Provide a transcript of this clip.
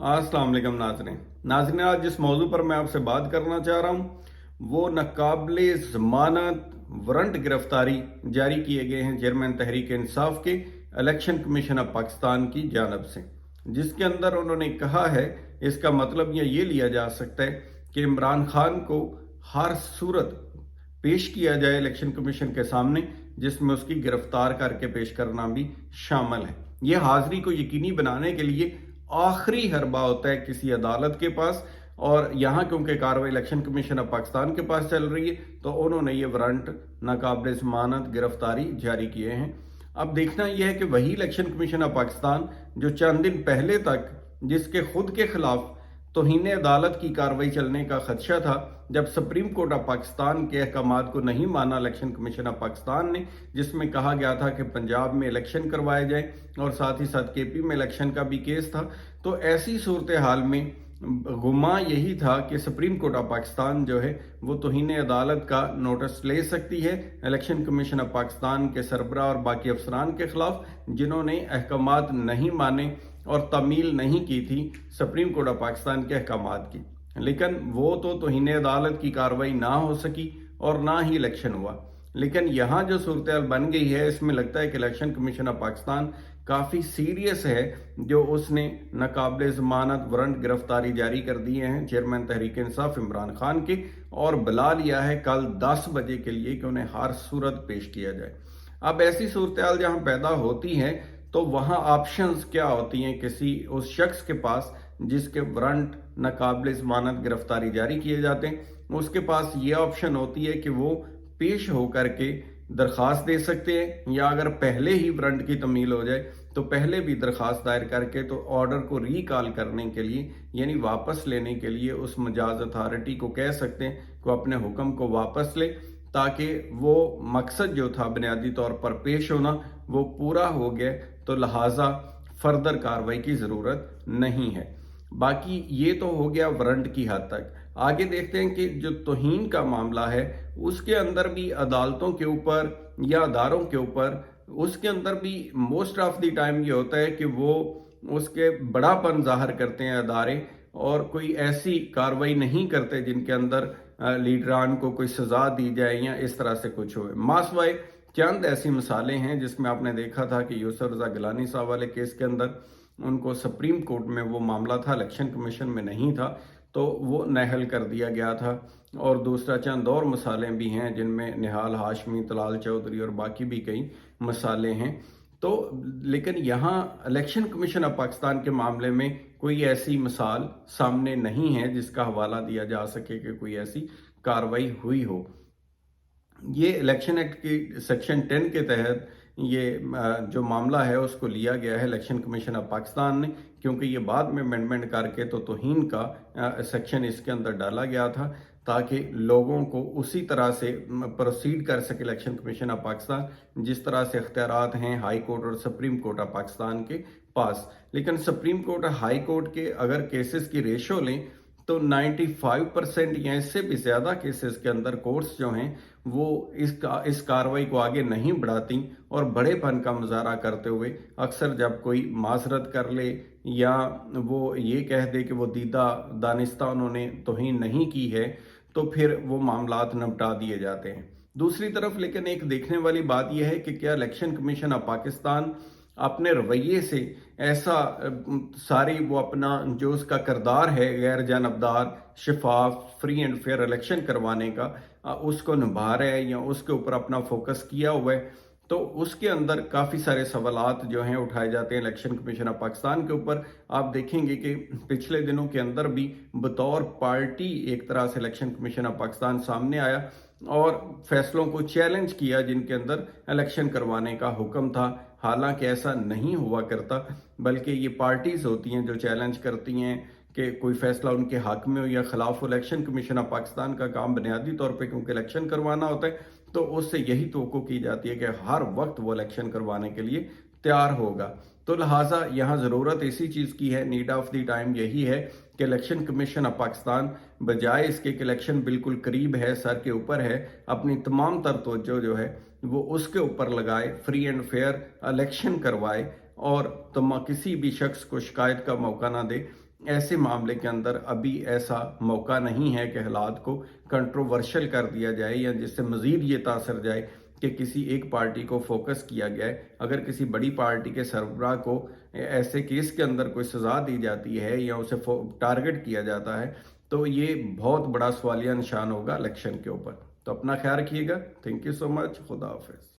अस्सलाम वालेकुम नाज़रीन, आज जिस मौजू पर मैं आपसे बात करना चाह रहा हूँ वो नाकाबिले ज़मानत वारंट गिरफ्तारी जारी किए गए हैं चेयरमैन तहरीक इंसाफ के इलेक्शन कमीशन ऑफ पाकिस्तान की जानब से, जिसके अंदर उन्होंने कहा है इसका मतलब ये लिया जा सकता है कि इमरान खान को हर सूरत पेश किया जाए इलेक्शन कमीशन के सामने, जिसमें उसकी गिरफ्तार करके पेश करना भी शामिल है। यह हाजिरी को यकीनी बनाने के लिए आखिरी हरबा होता है किसी अदालत के पास, और यहाँ क्योंकि कार्रवाई इलेक्शन कमीशन ऑफ पाकिस्तान के पास चल रही है तो उन्होंने ये वारंट नाकाबिले ज़मानत गिरफ्तारी जारी किए हैं। अब देखना यह है कि वही इलेक्शन कमीशन ऑफ पाकिस्तान जो चंद दिन पहले तक जिसके खुद के खिलाफ तौहीन अदालत की कार्रवाई चलने का खदशा था, जब सुप्रीम कोर्ट ऑफ पाकिस्तान के अहकामात को नहीं माना इलेक्शन कमीशन ऑफ पाकिस्तान ने, जिसमें कहा गया था कि पंजाब में इलेक्शन करवाए जाए और साथ ही साथ केपी में इलेक्शन का भी केस था, तो ऐसी सूरत हाल में गुमा यही था कि सुप्रीम कोर्ट ऑफ पाकिस्तान जो है वो तौहीन अदालत का नोटिस ले सकती है इलेक्शन कमीशन ऑफ पाकिस्तान के सरबरा और बाकी अफसरान के खिलाफ जिन्होंने अहकामात नहीं माने और तमील नहीं की थी सुप्रीम कोर्ट ऑफ पाकिस्तान के अहकामात की। लेकिन वो तो तौहीन अदालत की कार्रवाई ना हो सकी और ना ही इलेक्शन हुआ। लेकिन यहाँ जो सूरत हाल बन गई है, इसमें लगता है कि इलेक्शन कमीशन ऑफ पाकिस्तान काफ़ी सीरियस है जो उसने नाकाबिले ज़मानत वारंट गिरफ्तारी जारी कर दिए हैं चेयरमैन तहरीक इंसाफ इमरान खान के, और बुला लिया है कल 10 बजे के लिए कि उन्हें हर सूरत पेश किया जाए। अब ऐसी सूरत हाल जहाँ पैदा होती है तो वहाँ ऑप्शंस क्या होती हैं किसी उस शख्स के पास जिसके वारंट नाकाबिले ज़मानत गिरफ्तारी जारी किए जाते हैं, उसके पास ये ऑप्शन होती है कि वो पेश होकर के दरख्वास्त दे सकते हैं, या अगर पहले ही वारंट की तमील हो जाए तो पहले भी दरख्वास्त दायर करके तो ऑर्डर को रिकॉल करने के लिए यानी वापस लेने के लिए उस मजाज अथॉरिटी को कह सकते हैं कि अपने हुक्म को वापस ले, ताकि वो मकसद जो था बुनियादी तौर पर पेश होना वो पूरा हो गया, तो लिहाजा फर्दर कार्रवाई की ज़रूरत नहीं है। बाकी ये तो हो गया वारंट की हद तक। आगे देखते हैं कि जो तौहीन का मामला है उसके अंदर भी अदालतों के ऊपर या अदारों के ऊपर उसके अंदर भी मोस्ट ऑफ द टाइम ये होता है कि वो उसके बड़ापन जाहिर करते हैं अदारे, और कोई ऐसी कार्रवाई नहीं करते जिनके अंदर लीडरान को कोई सज़ा दी जाए या इस तरह से कुछ हो। मासवाए चंद ऐसी मिसालें हैं जिसमें आपने देखा था कि यूसुफ रज़ा गिलानी साहब वाले केस के अंदर उनको सुप्रीम कोर्ट में वो मामला था, इलेक्शन कमीशन में नहीं था, तो वो नहल कर दिया गया था। और दूसरा चंद और मसालें भी हैं जिनमें निहाल हाशमी, तलाल चौधरी और बाकी भी कई मसाले हैं। तो लेकिन यहाँ इलेक्शन कमीशन ऑफ पाकिस्तान के मामले में कोई ऐसी मिसाल सामने नहीं है जिसका हवाला दिया जा सके कि कोई ऐसी कार्रवाई हुई हो। ये इलेक्शन एक्ट की सेक्शन 10 के तहत ये जो मामला है उसको लिया गया है इलेक्शन कमीशन ऑफ पाकिस्तान ने, क्योंकि ये बाद में अमेंडमेंट करके तो तौहीन का सेक्शन इसके अंदर डाला गया था ताकि लोगों को उसी तरह से प्रोसीड कर सके इलेक्शन कमीशन ऑफ पाकिस्तान जिस तरह से इख्तियारात हैं हाई कोर्ट और सुप्रीम कोर्ट ऑफ पाकिस्तान के पास। लेकिन सुप्रीम कोर्ट और हाई कोर्ट के अगर केसेस की रेशो लें तो 95% या इससे भी ज़्यादा केसेस के अंदर कोर्ट्स जो हैं वो इस कार्रवाई को आगे नहीं बढ़ाती और बड़ेपन का मुजाहरा करते हुए अक्सर जब कोई माजरत कर ले या वो ये कह दे कि वो दीदा दानिस्ता उन्होंने तौहीन नहीं की है तो फिर वो मामलात निपटा दिए जाते हैं। दूसरी तरफ लेकिन एक देखने वाली बात यह है कि क्या इलेक्शन कमीशन ऑफ पाकिस्तान अपने रवैये से ऐसा सारी वो अपना जो उसका किरदार है गैर जानबदार, शफाफ, फ्री एंड फेयर इलेक्शन करवाने का उसको निभा रहा है या उसके ऊपर अपना फोकस किया हुआ है, तो उसके अंदर काफ़ी सारे सवालात जो हैं उठाए जाते हैं इलेक्शन कमीशन ऑफ पाकिस्तान के ऊपर। आप देखेंगे कि पिछले दिनों के अंदर भी बतौर पार्टी एक तरह से इलेक्शन कमीशन ऑफ पाकिस्तान सामने आया और फैसलों को चैलेंज किया जिनके अंदर इलेक्शन करवाने का हुक्म था। हालांकि ऐसा नहीं हुआ करता, बल्कि ये पार्टीज होती हैं जो चैलेंज करती हैं कि कोई फैसला उनके हक में हो या खिलाफ हो। इलेक्शन कमीशन ऑफ पाकिस्तान का काम बुनियादी तौर पे क्योंकि इलेक्शन करवाना होता है तो उससे यही तवक्को की जाती है कि हर वक्त वो इलेक्शन करवाने के लिए तैयार होगा। तो लिहाजा यहाँ ज़रूरत इसी चीज़ की है, नीड ऑफ द टाइम यही है कि इलेक्शन कमीशन ऑफ पाकिस्तान बजाय इसके कि इलेक्शन बिल्कुल करीब है, सर के ऊपर है, अपनी तमाम तर तवज्जो जो है वो उसके ऊपर लगाए, फ्री एंड फेयर इलेक्शन करवाए और किसी भी शख्स को शिकायत का मौका ना दे। ایسے معاملے کے اندر ابھی ایسا موقع نہیں ہے کہ حالات کو کنٹروورشل کر دیا جائے یا جس سے مزید یہ تاثر جائے کہ کسی ایک پارٹی کو فوکس کیا گیا ہے۔ اگر کسی بڑی پارٹی کے سربراہ کو ایسے کیس کے اندر کوئی سزا دی جاتی ہے یا اسے ٹارگٹ کیا جاتا ہے تو یہ بہت بڑا سوالیہ نشان ہوگا الیکشن کے اوپر۔ تو اپنا خیال رکھیے گا۔ تھینک یو سو مچ۔ خدا حافظ۔